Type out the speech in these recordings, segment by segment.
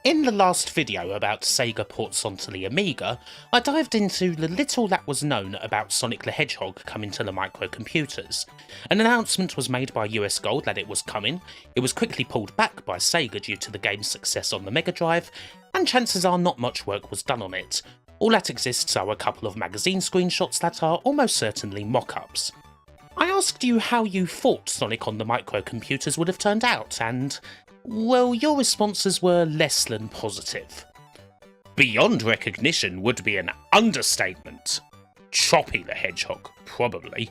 In the last video about Sega ports onto the Amiga, I dived into the little that was known about Sonic the Hedgehog coming to the microcomputers. An announcement was made by US Gold that it was coming, it was quickly pulled back by Sega due to the game's success on the Mega Drive, and chances are not much work was done on it. All that exists are a couple of magazine screenshots that are almost certainly mock-ups. I asked you how you thought Sonic on the microcomputers would have turned out, and well, your responses were less than positive. Beyond recognition would be an understatement. Choppy the Hedgehog, probably.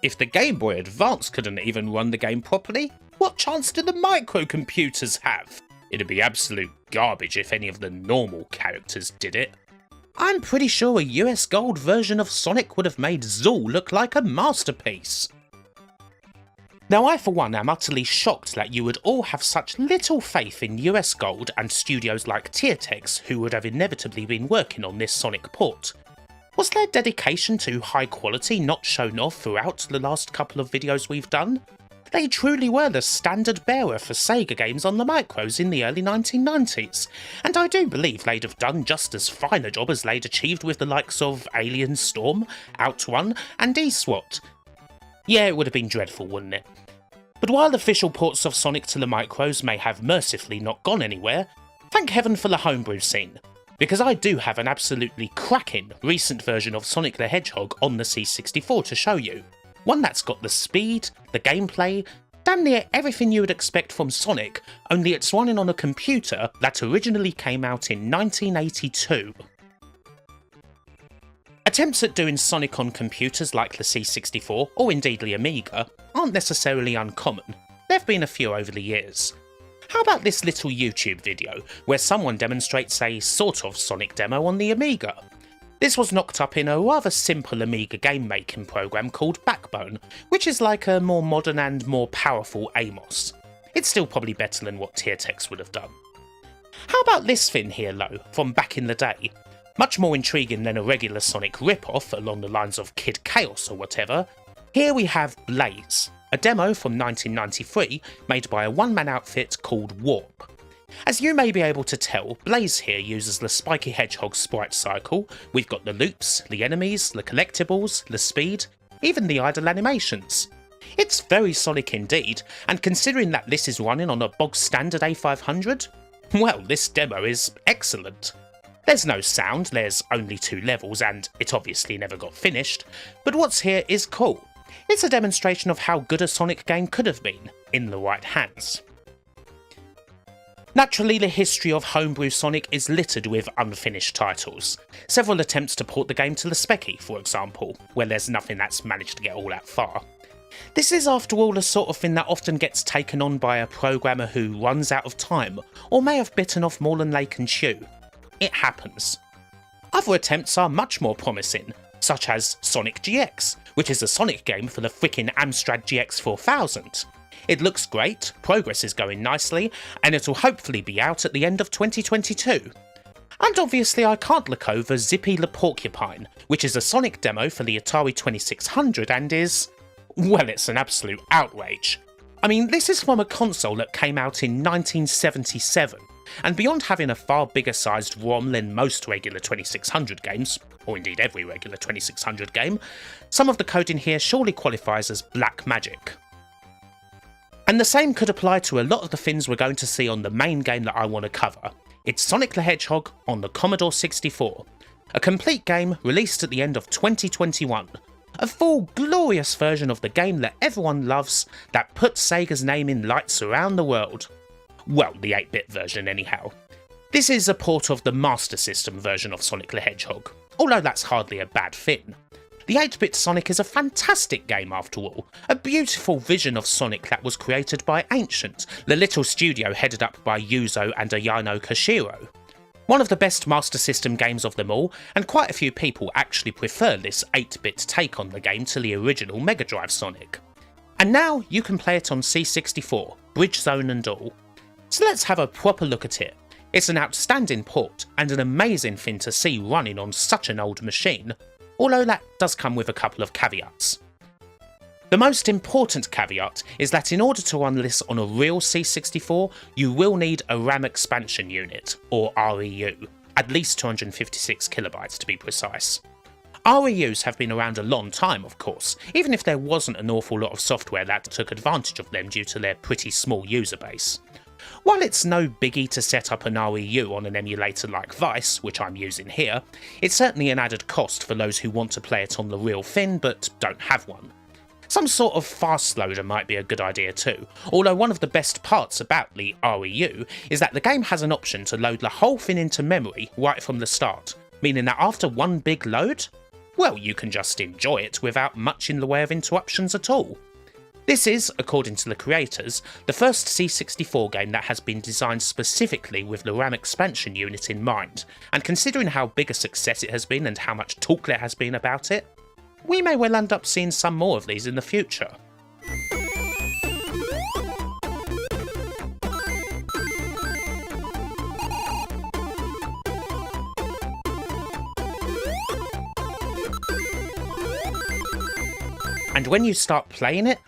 If the Game Boy Advance couldn't even run the game properly, what chance do the microcomputers have? It'd be absolute garbage if any of the normal characters did it. I'm pretty sure a US Gold version of Sonic would have made Zool look like a masterpiece. Now I for one am utterly shocked that you would all have such little faith in US Gold and studios like Tiertex who would have inevitably been working on this Sonic port. Was their dedication to high quality not shown off throughout the last couple of videos we've done? They truly were the standard bearer for Sega games on the micros in the early 1990s, and I do believe they'd have done just as fine a job as they'd achieved with the likes of Alien Storm, Outrun and E-SWAT. Yeah, it would have been dreadful, wouldn't it? But while official ports of Sonic to the micros may have mercifully not gone anywhere, thank heaven for the homebrew scene, because I do have an absolutely cracking recent version of Sonic the Hedgehog on the C64 to show you. One that's got the speed, the gameplay, damn near everything you would expect from Sonic, only it's running on a computer that originally came out in 1982. Attempts at doing Sonic on computers like the C64, or indeed the Amiga, aren't necessarily uncommon. There have been a few over the years. How about this little YouTube video, where someone demonstrates a sort of Sonic demo on the Amiga? This was knocked up in a rather simple Amiga game making program called Backbone, which is like a more modern and more powerful Amos. It's still probably better than what Tiertex would have done. How about this thing here though, from back in the day? Much more intriguing than a regular Sonic rip-off along the lines of Kid Chaos or whatever. Here we have Blaze, a demo from 1993 made by a one-man outfit called Warp. As you may be able to tell, Blaze here uses the Spiky Hedgehog sprite cycle. We've got the loops, the enemies, the collectibles, the speed, even the idle animations. It's very Sonic indeed, and considering that this is running on a bog standard A500, well, this demo is excellent. There's no sound, there's only 2 levels, and it obviously never got finished, but what's here is cool. It's a demonstration of how good a Sonic game could have been, in the right hands. Naturally, the history of homebrew Sonic is littered with unfinished titles. Several attempts to port the game to the Speccy, for example, where there's nothing that's managed to get all that far. This is after all the sort of thing that often gets taken on by a programmer who runs out of time, or may have bitten off more than they can chew. It happens. Other attempts are much more promising, such as Sonic GX, which is a Sonic game for the frickin' Amstrad GX 4000. It looks great, progress is going nicely, and it'll hopefully be out at the end of 2022. And obviously I can't look over Zippy the Porcupine, which is a Sonic demo for the Atari 2600 and is, well, it's an absolute outrage. I mean, this is from a console that came out in 1977, and beyond having a far bigger sized ROM than most regular 2600 games, or indeed every regular 2600 game, some of the coding here surely qualifies as black magic. And the same could apply to a lot of the things we're going to see on the main game that I want to cover. It's Sonic the Hedgehog on the Commodore 64, a complete game released at the end of 2021. A full, glorious version of the game that everyone loves, that puts Sega's name in lights around the world. Well, the 8-bit version anyhow. This is a port of the Master System version of Sonic the Hedgehog, although that's hardly a bad thing. The 8-bit Sonic is a fantastic game after all, a beautiful vision of Sonic that was created by Ancient, the little studio headed up by Yuzo and Ayano Koshiro. One of the best Master System games of them all, and quite a few people actually prefer this 8-bit take on the game to the original Mega Drive Sonic. And now you can play it on C64, Bridge Zone and all. So let's have a proper look at it. It's an outstanding port, and an amazing thing to see running on such an old machine, although that does come with a couple of caveats. The most important caveat is that in order to run this on a real C64, you will need a RAM expansion unit, or REU, at least 256 kilobytes to be precise. REUs have been around a long time, of course, even if there wasn't an awful lot of software that took advantage of them due to their pretty small user base. While it's no biggie to set up an REU on an emulator like Vice, which I'm using here, it's certainly an added cost for those who want to play it on the real thing but don't have one. Some sort of fast loader might be a good idea too, although one of the best parts about the REU is that the game has an option to load the whole thing into memory right from the start, meaning that after one big load, well, you can just enjoy it without much in the way of interruptions at all. This is, according to the creators, the first C64 game that has been designed specifically with the RAM expansion unit in mind, and considering how big a success it has been and how much talk there has been about it, we may well end up seeing some more of these in the future. And when you start playing it,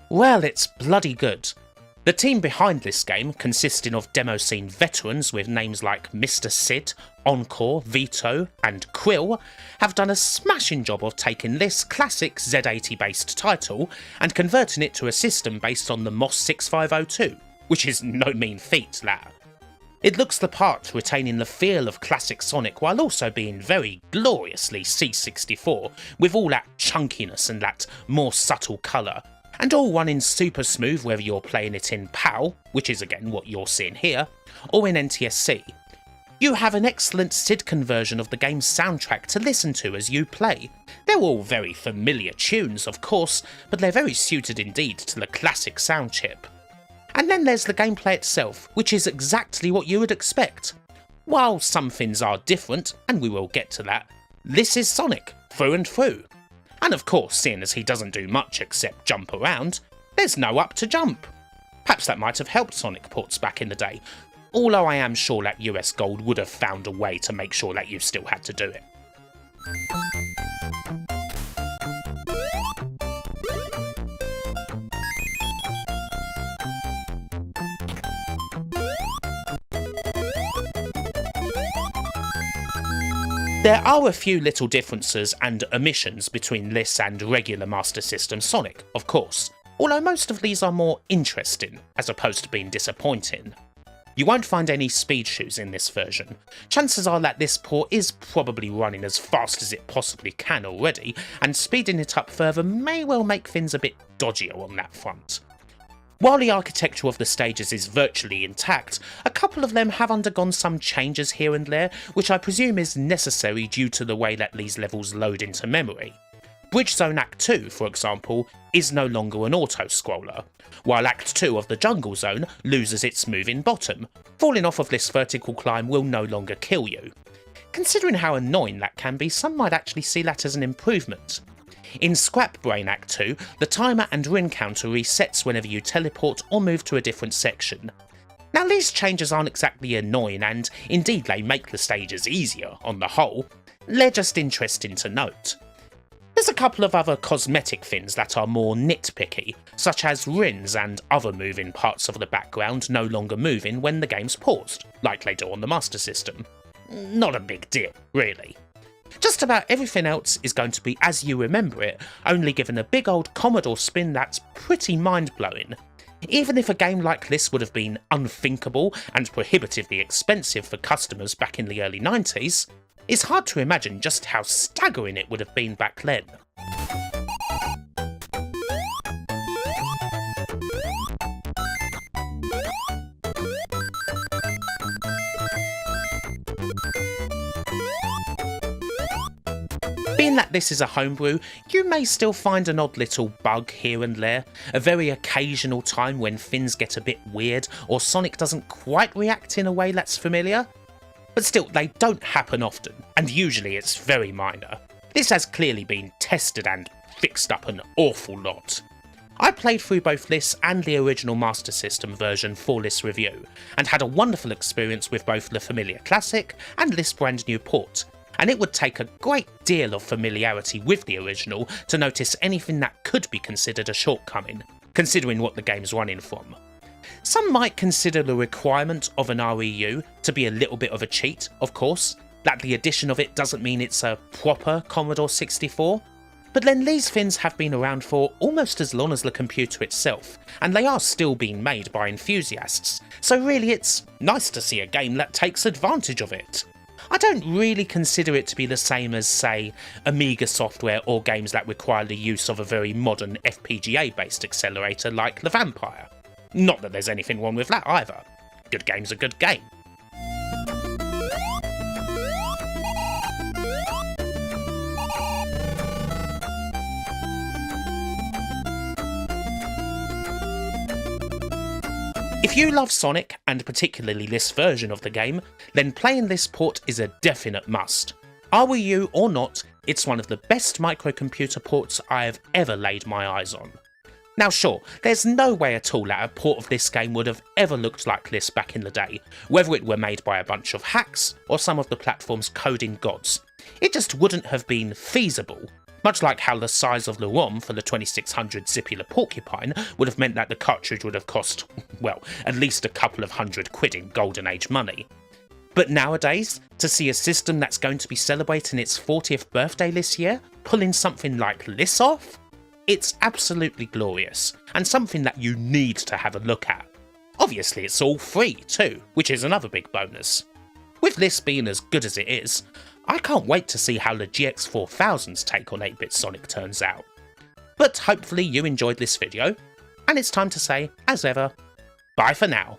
well, it's bloody good. The team behind this game, consisting of demo scene veterans with names like Mr. Sid, Encore, Vito and Quill, have done a smashing job of taking this classic Z80 based title and converting it to a system based on the MOS 6502, which is no mean feat, that. It looks the part, retaining the feel of classic Sonic while also being very gloriously C64, with all that chunkiness and that more subtle colour, and all running super smooth whether you're playing it in PAL, which is again what you're seeing here, or in NTSC. You have an excellent SID conversion of the game's soundtrack to listen to as you play. They're all very familiar tunes, of course, but they're very suited indeed to the classic sound chip. And then there's the gameplay itself, which is exactly what you would expect. While some things are different, and we will get to that, this is Sonic, through and through. And of course, seeing as he doesn't do much except jump around, there's no up to jump. Perhaps that might have helped Sonic ports back in the day, although I am sure that US Gold would have found a way to make sure that you still had to do it. There are a few little differences and omissions between this and regular Master System Sonic, of course, although most of these are more interesting, as opposed to being disappointing. You won't find any speed shoes in this version. Chances are that this port is probably running as fast as it possibly can already, and speeding it up further may well make things a bit dodgier on that front. While the architecture of the stages is virtually intact, a couple of them have undergone some changes here and there, which I presume is necessary due to the way that these levels load into memory. Bridge Zone Act 2, for example, is no longer an auto-scroller, while Act 2 of the Jungle Zone loses its moving bottom. Falling off of this vertical climb will no longer kill you. Considering how annoying that can be, some might actually see that as an improvement. In Scrap Brain Act 2, the timer and ring counter resets whenever you teleport or move to a different section. Now these changes aren't exactly annoying, and indeed they make the stages easier on the whole. They're just interesting to note. There's a couple of other cosmetic things that are more nitpicky, such as rings and other moving parts of the background no longer moving when the game's paused, like they do on the Master System. Not a big deal, really. Just about everything else is going to be as you remember it, only given a big old Commodore spin that's pretty mind-blowing. Even if a game like this would have been unthinkable and prohibitively expensive for customers back in the early 90s, it's hard to imagine just how staggering it would have been back then. Being that this is a homebrew, you may still find an odd little bug here and there, a very occasional time when things get a bit weird or Sonic doesn't quite react in a way that's familiar. But still, they don't happen often, and usually it's very minor. This has clearly been tested and fixed up an awful lot. I played through both this and the original Master System version for this review, and had a wonderful experience with both the familiar classic and this brand new port. and it would take a great deal of familiarity with the original to notice anything that could be considered a shortcoming, considering what the game's running from. Some might consider the requirement of an REU to be a little bit of a cheat, of course, that the addition of it doesn't mean it's a proper Commodore 64, but then these things have been around for almost as long as the computer itself, and they are still being made by enthusiasts, so really it's nice to see a game that takes advantage of it. I don't really consider it to be the same as, say, Amiga software or games that require the use of a very modern FPGA-based accelerator like The Vampire. Not that there's anything wrong with that either. Good game's a good game. If you love Sonic, and particularly this version of the game, then playing this port is a definite must. REU or not, it's one of the best microcomputer ports I have ever laid my eyes on. Now sure, there's no way at all that a port of this game would have ever looked like this back in the day, whether it were made by a bunch of hacks or some of the platform's coding gods. It just wouldn't have been feasible. Much like how the size of the ROM for the 2600 Zippy Porcupine would have meant that the cartridge would have cost, well, at least a couple of £100 in Golden Age money. But nowadays, to see a system that's going to be celebrating its 40th birthday this year pulling something like this off? It's absolutely glorious, and something that you need to have a look at. Obviously it's all free too, which is another big bonus. With this being as good as it is, I can't wait to see how the GX4000's take on 8-bit Sonic turns out. But hopefully you enjoyed this video, and it's time to say, as ever, bye for now.